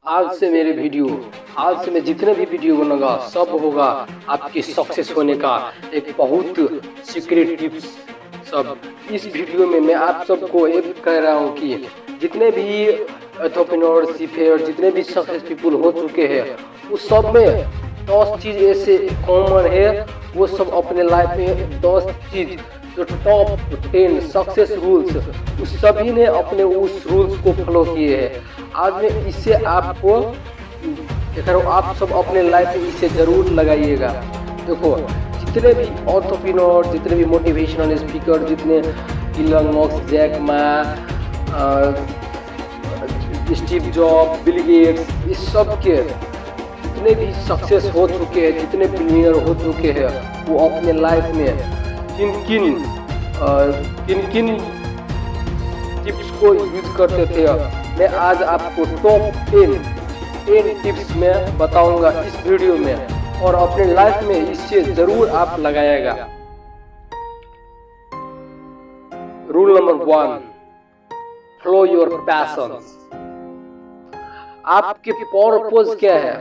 आज से मैं जितने भी वीडियो बनाऊंगा सब होगा आपकी सक्सेस होने का एक बहुत सीक्रेट टिप्स। सब इस वीडियो में मैं आप सबको एक कह रहा हूँ कि जितने भी एंटरप्रेन्योरशिप है और जितने भी सक्सेस पीपल हो चुके हैं उस सब में 10 चीज़ ऐसे कॉमन है, वो सब अपने लाइफ में 10 चीज़ जो टॉप 10 सक्सेस रूल्स उस सभी ने अपने उस रूल्स को फॉलो किए हैं। आज मैं इससे आपको देख रहा हूँ, आप सब अपने लाइफ में इसे ज़रूर लगाइएगा। देखो, जितने भी एंटरप्रेन्योर, जितने भी मोटिवेशनल स्पीकर, जितने Elon Musk, Jack Ma, Steve Job, Bill Gates, इस सब के जितने भी सक्सेस हो चुके हैं, जितने बिलियनर हो चुके हैं, वो अपने लाइफ में किन टिप्स को यूज करते थे। मैं आज आपको टॉप 10 टिप्स में बताऊंगा इस वीडियो में, और अपने लाइफ में इससे जरूर आप लगाएगा। Rule number 1, follow your passion. आपके पर्पस क्या है?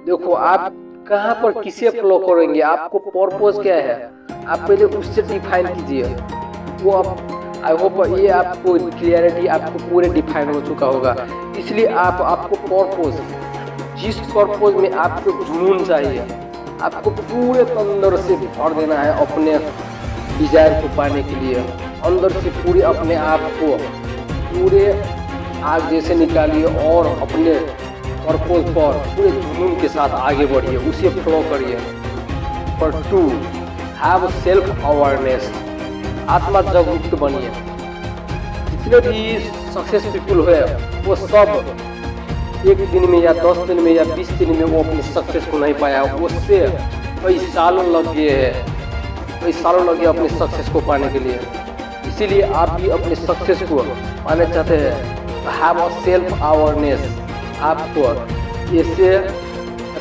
देखो, आप कहाँ पर किसे फॉलो करेंगे, आपको पर्पस क्या है, आप पहले उससे डिफाइन कीजिए। वो आप आई होप ये आपको क्लियरिटी आपको पूरे डिफाइन हो चुका होगा। इसलिए आपको पर्पस, जिस पर्पस में आपको जुनून चाहिए, आपको पूरे अंदर से भर देना है अपने डिजायर को पाने के लिए। अंदर से पूरे अपने आप को पूरे आग जैसे निकालिए और अपने पर्पस पर पूरे जुनून के साथ आगे बढ़िए, उसे फॉलो करिए। Number 2, have self awareness. आत्मा जागरूक बनिए। जितने भी सक्सेस पीपल हुए वो सब एक दिन में या 10 दिन में या 20 दिन में वो अपनी सक्सेस को नहीं पाया, उससे कई सालों लग गए अपने सक्सेस को पाने के लिए। इसीलिए आप भी अपने सक्सेस को पाना चाहते हैं, हैव अ सेल्फ अवेयरनेस आपको ऐसे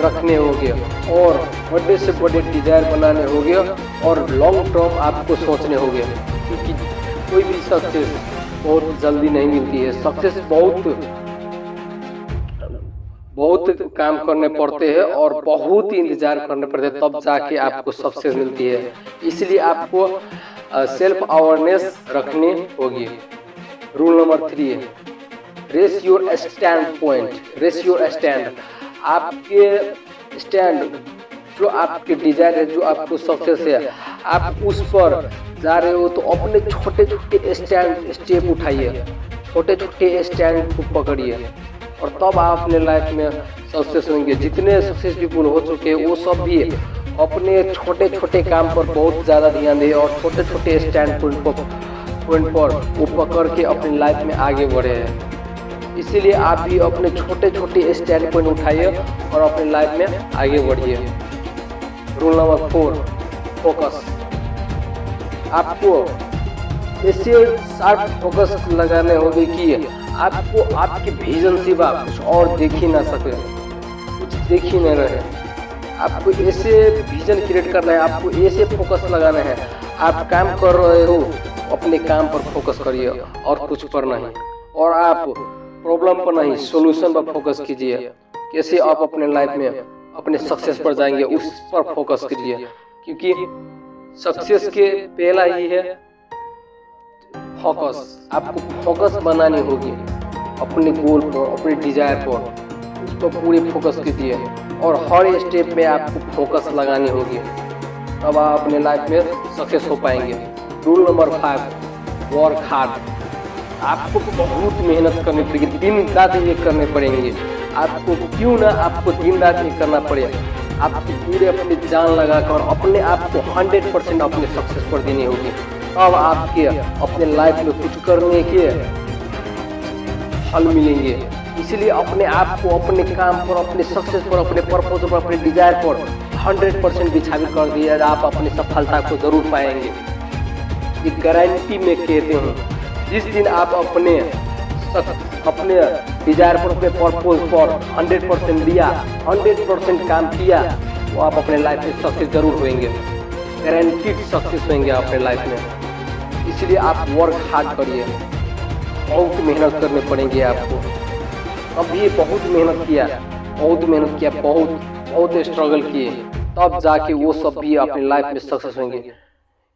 रखने होंगे और बड़े से बड़े डिजायर बनाने होंगे और लॉन्ग टर्म आपको सोचने होंगे, क्योंकि कोई भी सक्सेस बहुत जल्दी नहीं मिलती है। सक्सेस बहुत काम करने पड़ते हैं और बहुत इंतजार करने पड़ते हैं, तब जाके आपको सक्सेस मिलती है। इसलिए आपको सेल्फ अवेयरनेस रखनी होगी। Rule number 3, raise your standpoint. Raise your stand, आपके स्टैंड जो आपके डिजायर है, जो आपको सक्सेस है, आप उस पर जा रहे हो तो अपने छोटे छोटे स्टेप उठाइए, छोटे छोटे स्टैंड को पकड़िए और तब आप अपने लाइफ में सक्सेस होंगे। जितने सक्सेस पीपल हो चुके हैं वो सब भी अपने छोटे छोटे काम पर बहुत ज़्यादा ध्यान दें और छोटे छोटे स्टैंड पॉइंट पर वो पकड़ के अपनी लाइफ में आगे बढ़े हैं। इसीलिए आप भी अपने छोटे छोटे स्टैंड पॉइंट उठाइए और अपनी लाइफ में आगे बढ़िए। Rule number 4, focus. आपको ऐसे शार्प फोकस लगाने होंगे कि आपको आपके विजन सिवा कुछ और देख ही ना सके, कुछ देख ही न रहे। आपको ऐसे विजन क्रिएट करना है, आपको ऐसे फोकस लगाना है। आप काम कर रहे हो, अपने काम पर फोकस करिए और कुछ पर नहीं, और आप प्रॉब्लम पर नहीं, सॉल्यूशन पर फोकस कीजिए। कैसे आप अपने लाइफ में अपने सक्सेस पर जाएंगे उस पर फोकस कीजिए, क्योंकि सक्सेस के पहला ही है फोकस। आपको फोकस बनानी होगी अपने गोल पर, अपने डिजायर पर, उस पर पूरी फोकस कीजिए और हर स्टेप में आपको फोकस लगानी होगी, तब आप अपने लाइफ में सक्सेस हो पाएंगे। Rule number 5, work hard. आपको बहुत मेहनत करनी पड़ेगी, दिन रात ये करने पड़ेंगे। आपको क्यों ना आपको दिन रात ये करना पड़े, आपको पूरे अपनी जान लगाकर अपने आप को 100% अपने सक्सेस पर देनी होगी, तब आपके अपने लाइफ में कुछ करने के फल मिलेंगे। इसलिए अपने आप को अपने काम पर, अपने सक्सेस पर, अपने पर्पस पर, अपने डिजायर पर 100% बिछावी कर दिया, आप अपनी सफलता को जरूर पाएंगे। ये गारंटी में कहते हूँ। जिस दिन आप अपने डिजायर पर, अपने पर्पस पर 100% दिया, 100% काम किया, वो आप अपने लाइफ में सक्सेस जरूर होंगे, गारंटीड सक्सेस होंगे अपने लाइफ में। इसलिए आप वर्क हार्ड करिए, बहुत मेहनत करनी पड़ेगी आपको, अभी बहुत मेहनत किया, बहुत स्ट्रगल किए, तब जाके वो सब भी अपने लाइफ में सक्सेस होंगे।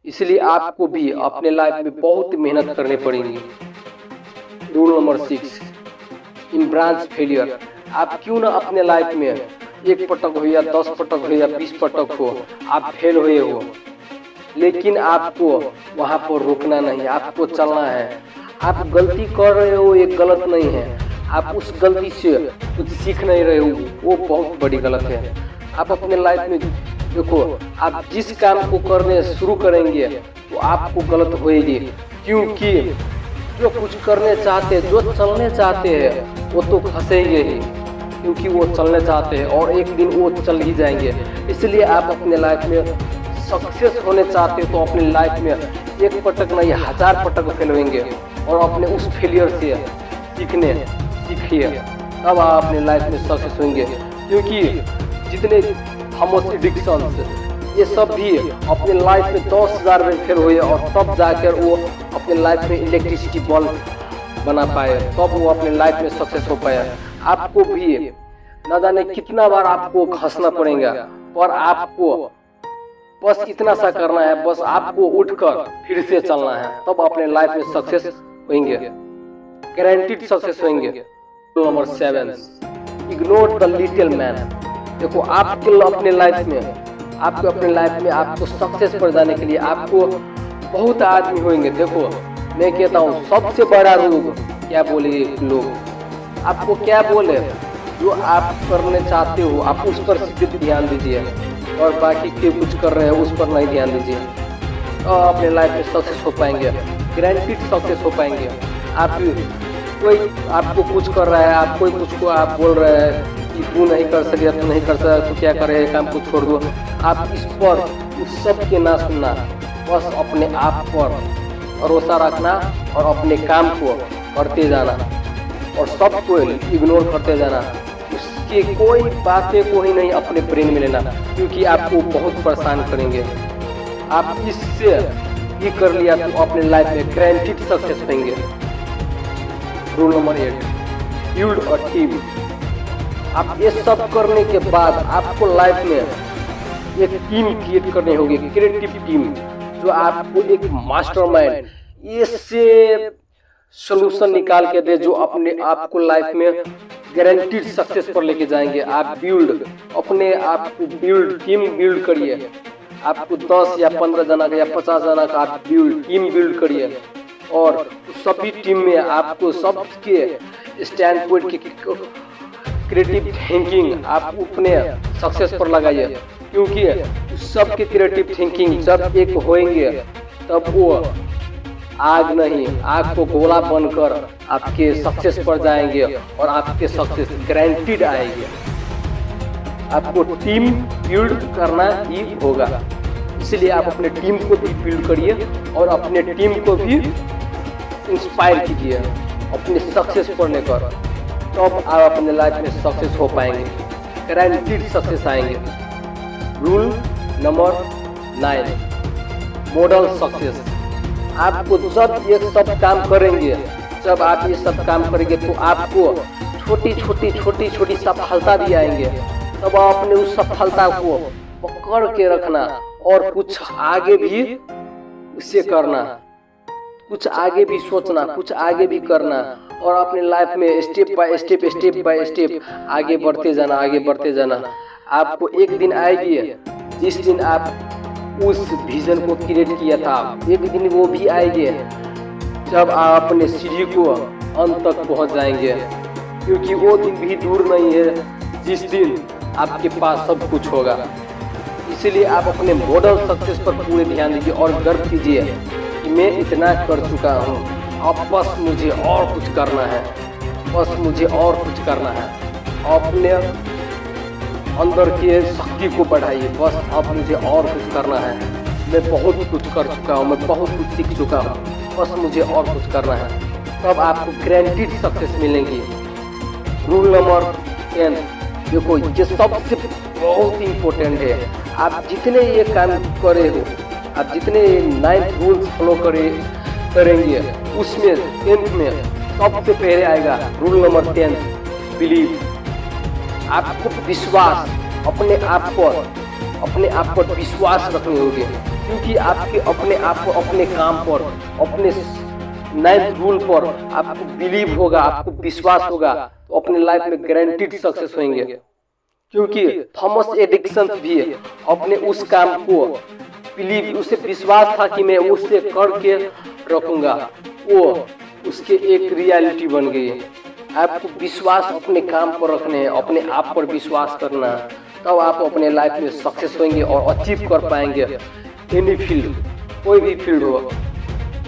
इसलिए आपको भी अपने लाइफ में बहुत मेहनत करनी पड़ेगी। Rule number 6, embrace failure. आप क्यों ना अपने लाइफ में 1 पटक हो या 10 पटक हो या 20 पटक हो आप फेल हुए हो, लेकिन आपको वहाँ पर रुकना नहीं, आपको चलना है। आप गलती कर रहे हो ये गलत नहीं है, आप उस गलती से कुछ सीख नहीं रहे हो, वो बहुत बड़ी गलत है। आप अपने लाइफ में देखो, आप जिस काम को करने शुरू करेंगे तो आपको गलत होएगी, क्योंकि जो कुछ करने चाहते हैं, जो चलने चाहते हैं वो तो फंसेंगे ही, क्योंकि वो चलने चाहते हैं और एक दिन वो चल ही जाएंगे। इसलिए आप अपने लाइफ में सक्सेस होने चाहते हो तो अपनी लाइफ में 1 पटक नहीं 1000 पटक फेल होंगे, और अपने उस फेलियर से सीखिए, तब आप अपने लाइफ में सक्सेस होंगे। क्योंकि जितने फेमस एडिक्शंस ये सब भी अपने लाइफ में 10,000 में फेल हुए और तब जाकर वो अपने लाइफ में इलेक्ट्रिसिटी बल्ब बना पाए, तब वो अपने लाइफ में सक्सेस हो पाया। आपको भी न जाने कितना बार आपको घसना पड़ेगा, पर आपको बस इतना सा करना है, बस आपको उठकर फिर से चलना है, तब अपने लाइफ में सक्सेस होंगे, गारंटीड सक्सेस होंगे। Number 7, ignore the little man. देखो, आपके अपने लाइफ में आपको सक्सेस पर जाने के लिए आपको बहुत आदमी होंगे। देखो, मैं कहता हूँ सबसे बड़ा रोग क्या बोले लोग, आपको क्या बोले, जो आप करने चाहते हो आप उस पर सीधे ध्यान दीजिए, और बाकी के कुछ कर रहे हैं उस पर नहीं ध्यान दीजिए, तो अपने लाइफ में सक्सेस हो पाएंगे, गारंटीड सक्सेस हो पाएंगे। आप कोई आपको कुछ कर रहा है, आप कोई कुछ को आप बोल रहे हैं कि तू नहीं कर सके, तू नहीं कर सकता, तू क्या कर रहे हैं, काम को छोड़ दो, आप इस पर उस सब के ना सुनना, बस अपने आप पर भरोसा रखना और अपने काम को करते जाना और सबको इग्नोर करते जाना। उसके कोई बातें को ही नहीं अपने ब्रेन में लेना, क्योंकि आपको बहुत परेशान करेंगे। आप इससे ही कर लिया तो अपने लाइफ में गारंटीड सक्सेस होंगे। Rule number 8, build a team. आप ये सब करने के बाद आपको लाइफ में एक टीम क्रिएट करनी होगी, क्रिएटिव टीम, जो आपको एक मास्टरमाइंड इससे सॉल्यूशन निकाल के दे, जो अपने आपको लाइफ में गारंटीड सक्सेस पर लेके जाएंगे। आप अपने आप को टीम बिल्ड करिए। आपको 10 या 15 जना का या 50 जना का आप टीम बिल्ड करिए, और सभी टीम में आपको सबके स्टैंड पॉइंट की क्रिएटिव थिंकिंग आप अपने सक्सेस पर लगाइए, क्योंकि सबके क्रिएटिव थिंकिंग जब एक होंगे तब वो आग को गोला बनकर आपके सक्सेस पर जाएंगे और आपके सक्सेस गारंटीड आएंगे। आपको टीम बिल्ड करना ही होगा, इसलिए आप अपने टीम को भी बिल्ड करिए और अपने टीम को भी इंस्पायर कीजिए अपने सक्सेस पर लेकर, तब आप अपने लाइफ में सक्सेस हो पाएंगे, गारंटीड सक्सेस आएंगे। Rule number 9, model success. आपको जब ये सब काम करेंगे, जब आप ये सब काम करेंगे तो आपको छोटी सफलता भी आएंगे, तब आपने उस सफलता को पकड़ के रखना और कुछ आगे भी उसे करना, कुछ आगे भी सोचना, कुछ आगे भी करना, और अपने लाइफ में स्टेप बाय स्टेप आगे बढ़ते जाना। आपको एक दिन आएगी जिस दिन आप उस विजन को क्रिएट किया था, एक दिन वो भी आएगी जब आप अपने सीढ़ी को अंत तक पहुंच जाएंगे, क्योंकि वो दिन भी दूर नहीं है जिस दिन आपके पास सब कुछ होगा। इसीलिए आप अपने मॉडल सक्सेस पर पूरे ध्यान दीजिए और गर्व कीजिए कि मैं इतना कर चुका हूँ, अब बस मुझे और कुछ करना है, अपने अंदर के शक्ति को बढ़ाइए, बस अब मुझे और कुछ करना है, मैं बहुत कुछ कर चुका हूँ, मैं बहुत कुछ सीख चुका हूँ, बस मुझे और कुछ करना है, तब आपको गारंटीड सक्सेस मिलेंगी। रूल नंबर 10, देखो ये सबसे बहुत इम्पोर्टेंट है। आप जितने ये काम करे हो, आप जितने 9th रूल्स फॉलो करेंगे, उसमें 10th में सबसे पहले आएगा रूल नंबर 10, बिलीव, आपको विश्वास, अपने आप पर विश्वास रखनी होगी, क्योंकि आपके अपने आप को अपने काम पर, अपने 9th रूल पर आपको बिलीव होगा, आपको विश्वास होगा, तो अपने लाइफ में गारंटीड सक्सेस होंगे। क्योंकि थॉमस एडिसन भी अपने उस काम को बिलीव, उसे विश्वास था कि मैं उससे करके रखूंगा, वो उसके एक रियलिटी बन गई। आपको विश्वास अपने काम पर रखने हैं, अपने आप पर विश्वास करना है, तब आप अपने लाइफ में सक्सेस होंगे और अचीव कर पाएंगे एनी फील्ड, कोई भी फील्ड हो।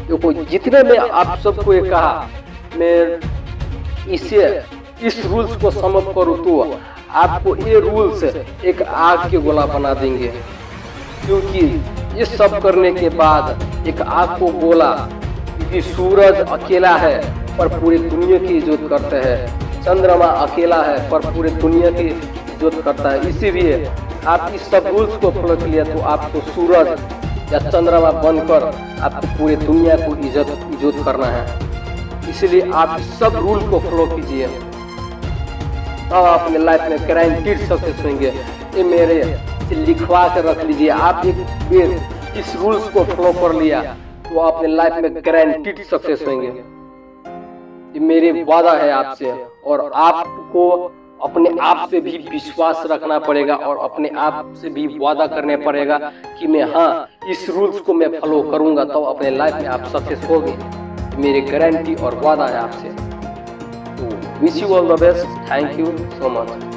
देखो जितने में आप सबको ये कहा, मैं इस रूल्स को समझ करूँ तो आपको ये रूल्स एक आग के गोला बना देंगे। क्योंकि ये सब करने के बाद एक आग को गोला, क्योंकि सूरज अकेला है पर पूरी दुनिया की इज्जत करते हैं, चंद्रमा अकेला है पर पूरी दुनिया की इज्जत करता है। इसीलिए आप इस सब रूल्स को फॉलो किया तो आपको सूरज या चंद्रमा बनकर आपको पूरी दुनिया को इज्जत करना है। इसलिए आप इस सब रूल को फॉलो कीजिए, तब आप अपने लाइफ में गारंटीड सक्सेस होंगे। ये मेरे से लिखवा कर रख लीजिए, आप एक बार इस रूल्स को फॉलो कर लिया तो अपने लाइफ में गारंटीड सक्सेस होंगे। ये मेरे वादा है आपसे, और आपको अपने आप से भी विश्वास रखना पड़ेगा और अपने आप से भी वादा करने पड़ेगा कि मैं हाँ इस रूल्स को मैं फॉलो करूंगा, तब अपने लाइफ में आप सक्सेस होंगे। मेरी गारंटी और वादा है आपसे। Wish you all the best, thank you so much.